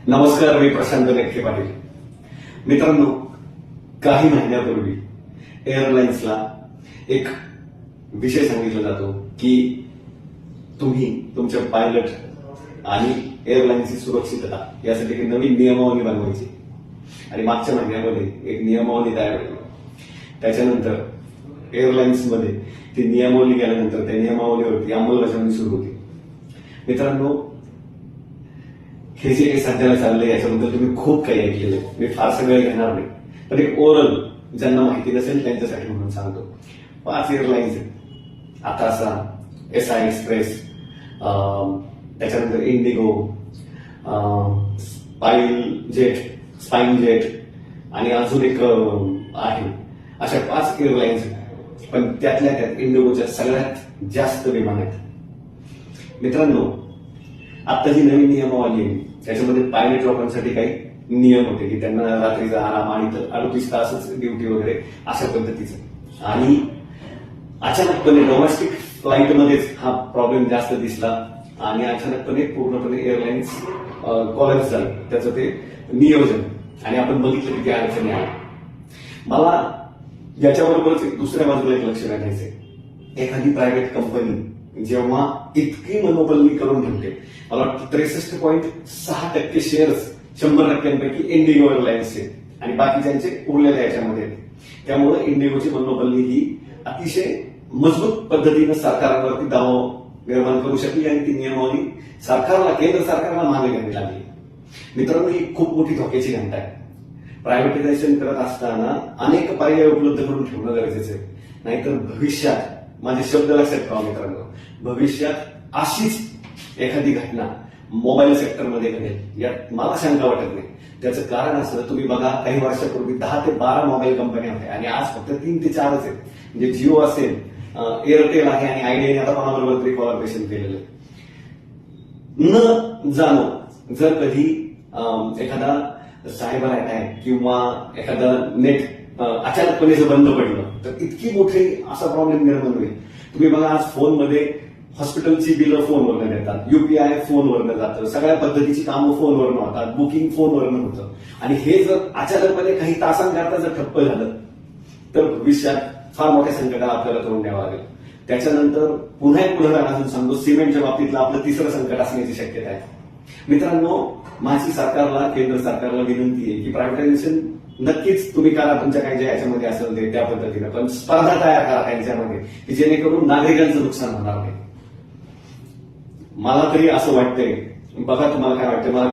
नमस्कार, मी प्रशांत नक्के पाटील. मित्रांनो, काही महिन्यापूर्वी एअरलाइन्सला एक विषय सांगितला जातो की तुम्ही तुमच्या पायलट आणि एअरलाइनची सुरक्षितता यासाठी एक नवीन नियमावली बनवायची. आणि मागच्या महिन्यामध्ये एक नियमावली तयार झाली. त्याच्यानंतर एअरलाइन्समध्ये ती नियमावली गेल्यानंतर त्या नियमावलीवरती अंमलबजावणी सुरू होती. मित्रांनो, हे जे काही सध्याला चाललंय याच्याबद्दल तुम्ही खूप काही ऐकलेलं आहे. मी फारसं वेळ घेणार नाही, पण एक ओरल ज्यांना माहिती नसेल त्यांच्यासाठी म्हणून सांगतो. 5 एअरलाइन्स आहेत आता. असा SI एक्सप्रेस, त्याच्यानंतर इंडिगो, स्पाइन जेट आणि अजून एक आहे. अशा 5 एअरलाइन्स, पण त्यातल्या त्यात इंडिगोच्या सगळ्यात जास्त विमान आहेत. मित्रांनो, आता जी नवीन नियमावली आहे त्याच्यामध्ये पायलट लोकांसाठी काही नियम होते की त्यांना रात्रीचा आराम आणि 38 तासच ड्युटी वगैरे अशा पद्धतीचं. आणि अचानकपणे डोमेस्टिक फ्लाईटमध्येच हा प्रॉब्लेम जास्त दिसला आणि अचानकपणे पूर्णपणे एअरलाइन्स कॉलॅप्स झाली. त्याचं ते नियोजन आणि आपण बघितलं की त्या अडचणी आल्या. मला याच्याबरोबरच दुसऱ्या बाजूला एक लक्ष घालायचंय. एखादी प्रायव्हेट कंपनी जेव्हा इतकी मनोबलनी करून ठेवते, मला वाटतं 63.6% शेअर्स 100%पैकी इंडिगो एअरलाइन्सचे आणि बाकीच्यांचे उरलेल्या याच्यामध्ये. त्यामुळे इंडिगोची मनोबलनी ही अतिशय मजबूत पद्धतीनं सरकारवरती दबाव निर्माण करू शकली आणि ती नियमावली केंद्र सरकारला मागे घ्यावी लागली. मित्रांनो, ही खूप मोठी धोक्याची घंटा आहे. प्रायव्हेटायझेशन करत असताना अनेक पर्याय उपलब्ध करून ठेवणं गरजेचं आहे. नाहीतर भविष्यात, माझे शब्द लक्षात ठेवा मित्रांनो, भविष्यात अशीच एखादी घटना मोबाईल सेक्टरमध्ये घडेल यात मला शंका वाटत नाही. त्याचं कारण असं, तुम्ही बघा, काही वर्षापूर्वी 10 ते 12 मोबाईल कंपन्या होत्या आणि आज फक्त 3 ते 4च आहेत. म्हणजे जिओ असेल, एअरटेल आहे आणि आयडियाने आता कोणाबरोबर तरी कोलॅबोरेशन केलेलं आहे. न जाणो जर कधी एखादा सायबर अटॅक किंवा एखादा नेट अचानकपणे जर बंद पडलं तर इतकी मोठी असा प्रॉब्लेम निर्माण होईल. तुम्ही बघा, आज फोनमध्ये हॉस्पिटलची बिलं फोनवरनं देतात, UPI फोनवरनं जातं, सगळ्या पद्धतीची कामं फोनवरनं होतात, बुकिंग फोनवरनं होतं. आणि हे जर अचानकपणे काही तासांकरता जर ठप्प झालं तर भविष्यात फार मोठ्या संकटाला आपल्याला तोंड द्यावं लागेल. त्याच्यानंतर पुन्हा एक उदाहरण अजून सांगतो. सिमेंटच्या बाबतीतलं आपलं तिसरं संकट असण्याची शक्यता आहे. मित्रांनो, माझी सरकारला, केंद्र सरकारला विनंती आहे की प्रायव्हेटायझेशन नक्कीच तुम्ही करा, तुमच्या काही ज्या याच्यामध्ये असेल ते त्या पद्धतीनं, पण स्पर्धा तयार करा त्यांच्यामध्ये की जेणेकरून नागरिकांचं नुकसान होणार नाही. मला तरी असं वाटतंय. बघा तुम्हाला काय वाटतंय. मला